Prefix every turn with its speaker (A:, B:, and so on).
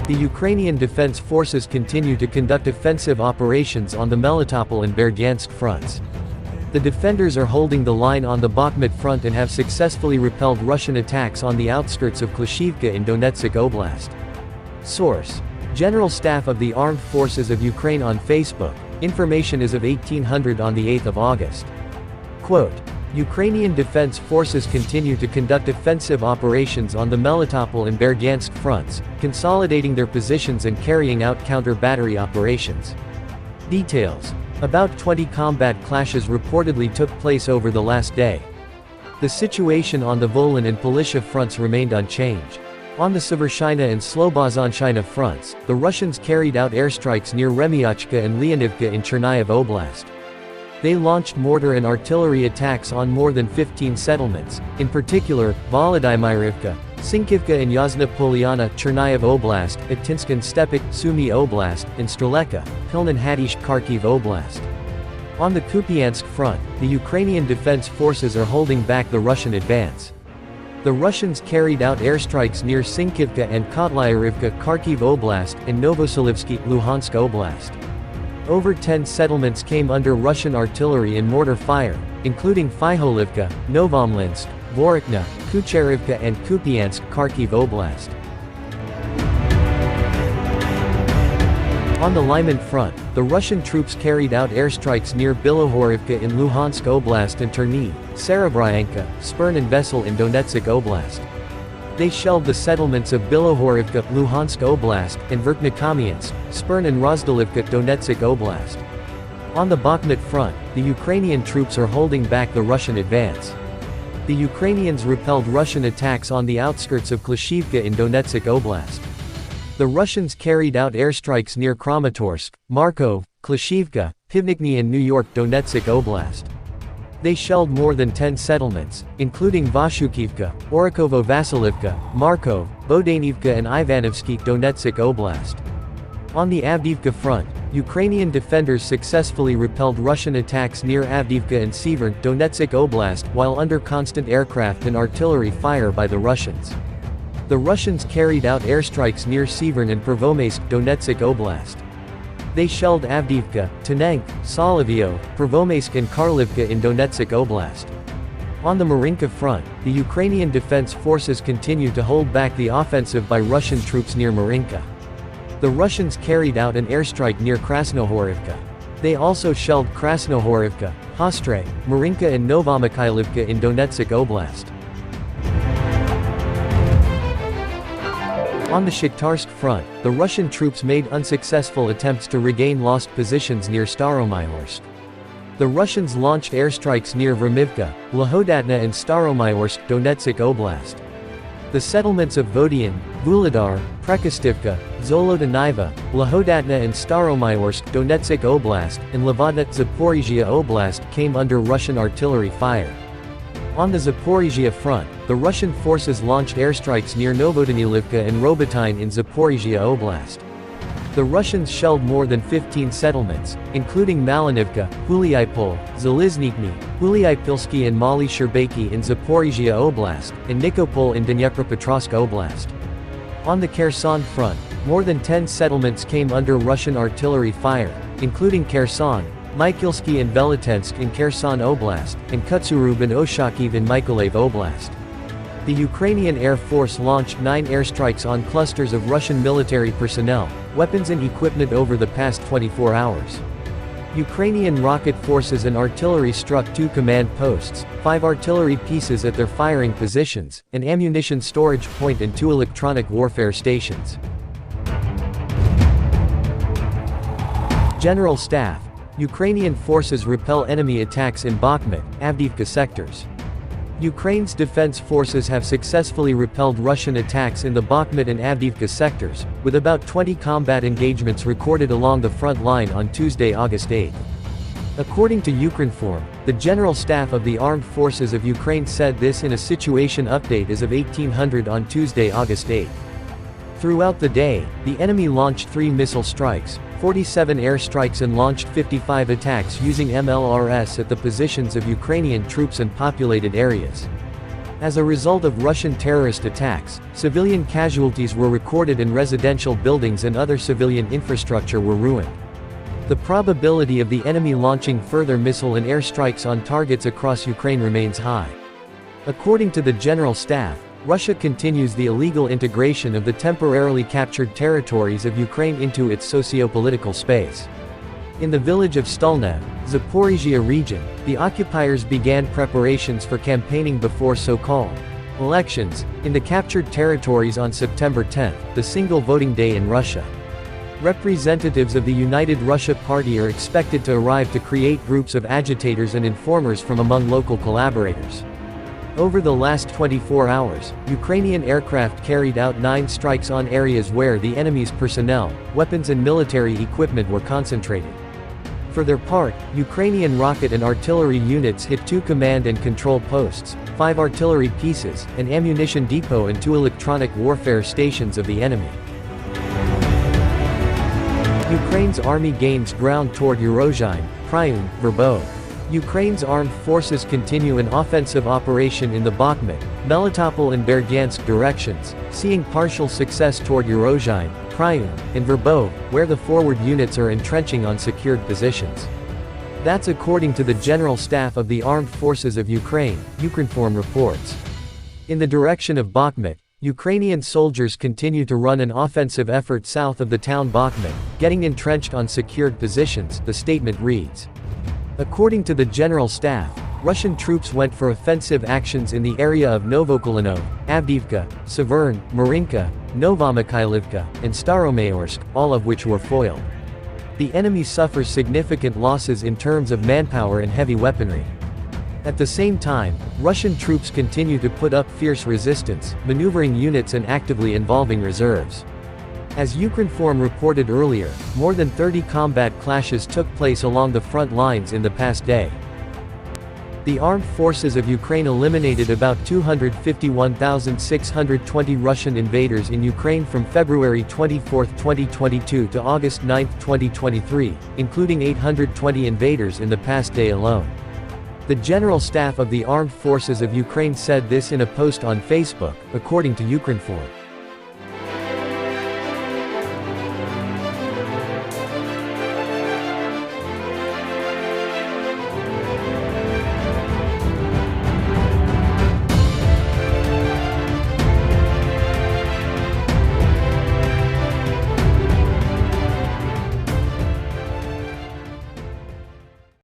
A: The Ukrainian Defense Forces continue to conduct offensive operations on the Melitopol and Berdiansk fronts. The defenders are holding the line on the Bakhmut front and have successfully repelled Russian attacks on the outskirts of Klishchiivka in Donetsk Oblast. Source: General Staff of the Armed Forces of Ukraine on Facebook. Information is of 1800 on the 8th of August. Quote, Ukrainian Defense Forces continue to conduct offensive operations on the Melitopol and Berdiansk fronts, consolidating their positions and carrying out counter-battery operations. Details: About 20 combat clashes reportedly took place over the last day. The situation on the Volyn and Polissia fronts remained unchanged. On the Severshina and Slobozhanshina fronts, the Russians carried out airstrikes near Remyachka and Leonivka in Chernihiv Oblast. They launched mortar and artillery attacks on more than 15 settlements, in particular, Volodymyrivka, Sinkivka and Yasna Poliana, Chernihiv Oblast, Atinsk and Stepik, Sumy Oblast, and Streleka, Pilnin Hadish, Kharkiv Oblast. On the Kupiansk front, the Ukrainian Defense Forces are holding back the Russian advance. The Russians carried out airstrikes near Sinkivka and Kotlyarivka, Kharkiv Oblast, and Novoselivsky, Luhansk Oblast. Over 10 settlements came under Russian artillery and mortar fire, including Fyholivka, Novomlinsk, Vorokna, Kucherivka and Kupiansk, Kharkiv Oblast. On the Lyman front, the Russian troops carried out airstrikes near Bilohorivka in Luhansk Oblast and Terny, Serebryanka, Spern and Vesel in Donetsk Oblast. They shelled the settlements of Bilohorivka, Luhansk Oblast, and Verkhnekamiansk, Spern and Rozdalivka, Donetsk Oblast. On the Bakhmut front, the Ukrainian troops are holding back the Russian advance. The Ukrainians repelled Russian attacks on the outskirts of Klishchiivka in Donetsk Oblast. The Russians carried out airstrikes near Kramatorsk, Markov, Klishchiivka, Pivnikny and New York, Donetsk Oblast. They shelled more than 10 settlements, including Vashukivka, Orikovo-Vasilivka, Markov, Bodanivka and Ivanovsky, Donetsk Oblast. On the Avdiivka front, Ukrainian defenders successfully repelled Russian attacks near Avdiivka and Severn, Donetsk Oblast, while under constant aircraft and artillery fire by the Russians. The Russians carried out airstrikes near Severn and Pervomaysk, Donetsk Oblast. They shelled Avdiivka, Tenank, Solovyo, Pervomaysk and Karlivka in Donetsk Oblast. On the Marinka front, the Ukrainian Defense Forces continue to hold back the offensive by Russian troops near Marinka. The Russians carried out an airstrike near Krasnohorivka. They also shelled Krasnohorivka, Hostre, Marinka and Novomikhailivka in Donetsk Oblast. On the Shakhtarsk front, the Russian troops made unsuccessful attempts to regain lost positions near Staromyhorsk. The Russians launched airstrikes near Vermivka, Lahodatna and Staromyhorsk, Donetsk Oblast. The settlements of Vodian, Vuhledar, Prekostivka, Zolotaniva, Lahodatna and Staromyhorsk, Donetsk Oblast, and Lavadna, Zaporizhia Oblast came under Russian artillery fire. On the Zaporizhia front, the Russian forces launched airstrikes near Novodanilivka and Robotyne in Zaporizhia Oblast. The Russians shelled more than 15 settlements, including Malinivka, Huliaipol, Zaliznikny, Huliaipilsky and Mali Sherbeki in Zaporizhia Oblast, and Nikopol in Dnipropetrovsk Oblast. On the Kherson front, more than 10 settlements came under Russian artillery fire, including Kherson, Mykylsky and Velitensk in Kherson Oblast, and Kutsurub and Oshakiv in Mykolaiv Oblast. The Ukrainian Air Force launched 9 airstrikes on clusters of Russian military personnel, weapons and equipment over the past 24 hours. Ukrainian rocket forces and artillery struck 2 command posts, 5 artillery pieces at their firing positions, an ammunition storage point and 2 electronic warfare stations. General Staff: Ukrainian forces repel enemy attacks in Bakhmut, Avdiivka sectors. Ukraine's defense forces have successfully repelled Russian attacks in the Bakhmut and Avdiivka sectors, with about 20 combat engagements recorded along the front line on Tuesday, August 8. According to Ukrinform, the General Staff of the Armed Forces of Ukraine said this in a situation update as of 1800 on Tuesday, August 8. Throughout the day, the enemy launched 3 missile strikes, 47 airstrikes and launched 55 attacks using MLRS at the positions of Ukrainian troops and populated areas. As a result of Russian terrorist attacks, civilian casualties were recorded and residential buildings and other civilian infrastructure were ruined. The probability of the enemy launching further missile and airstrikes on targets across Ukraine remains high. According to the General Staff, Russia continues the illegal integration of the temporarily captured territories of Ukraine into its socio-political space. In the village of Stulnev, Zaporizhia region, the occupiers began preparations for campaigning before so-called elections in the captured territories on September 10, the single voting day in Russia. Representatives of the United Russia Party are expected to arrive to create groups of agitators and informers from among local collaborators. Over the last 24 hours, Ukrainian aircraft carried out 9 strikes on areas where the enemy's personnel, weapons and military equipment were concentrated. For their part, Ukrainian rocket and artillery units hit 2 command and control posts, 5 artillery pieces, an ammunition depot and 2 electronic warfare stations of the enemy. Ukraine's army gains ground toward Urozhaine, Priun, Verbov. Ukraine's armed forces continue an offensive operation in the Bakhmut, Melitopol and Berdiansk directions, seeing partial success toward Urozhaine, Priun, and Verbov, where the forward units are entrenching on secured positions. That's according to the General Staff of the Armed Forces of Ukraine, Ukrinform reports. In the direction of Bakhmut, Ukrainian soldiers continue to run an offensive effort south of the town Bakhmut, getting entrenched on secured positions, the statement reads. According to the General Staff, Russian troops went for offensive actions in the area of Novokolinov, Avdiivka, Severn, Marinka, Novomykhailivka, and Staromayorsk, all of which were foiled. The enemy suffers significant losses in terms of manpower and heavy weaponry. At the same time, Russian troops continue to put up fierce resistance, maneuvering units and actively involving reserves. As Ukrinform reported earlier, more than 30 combat clashes took place along the front lines in the past day. The armed forces of Ukraine eliminated about 251,620 Russian invaders in Ukraine from February 24, 2022 to August 9, 2023, including 820 invaders in the past day alone. The General Staff of the Armed Forces of Ukraine said this in a post on Facebook, according to Ukrinform.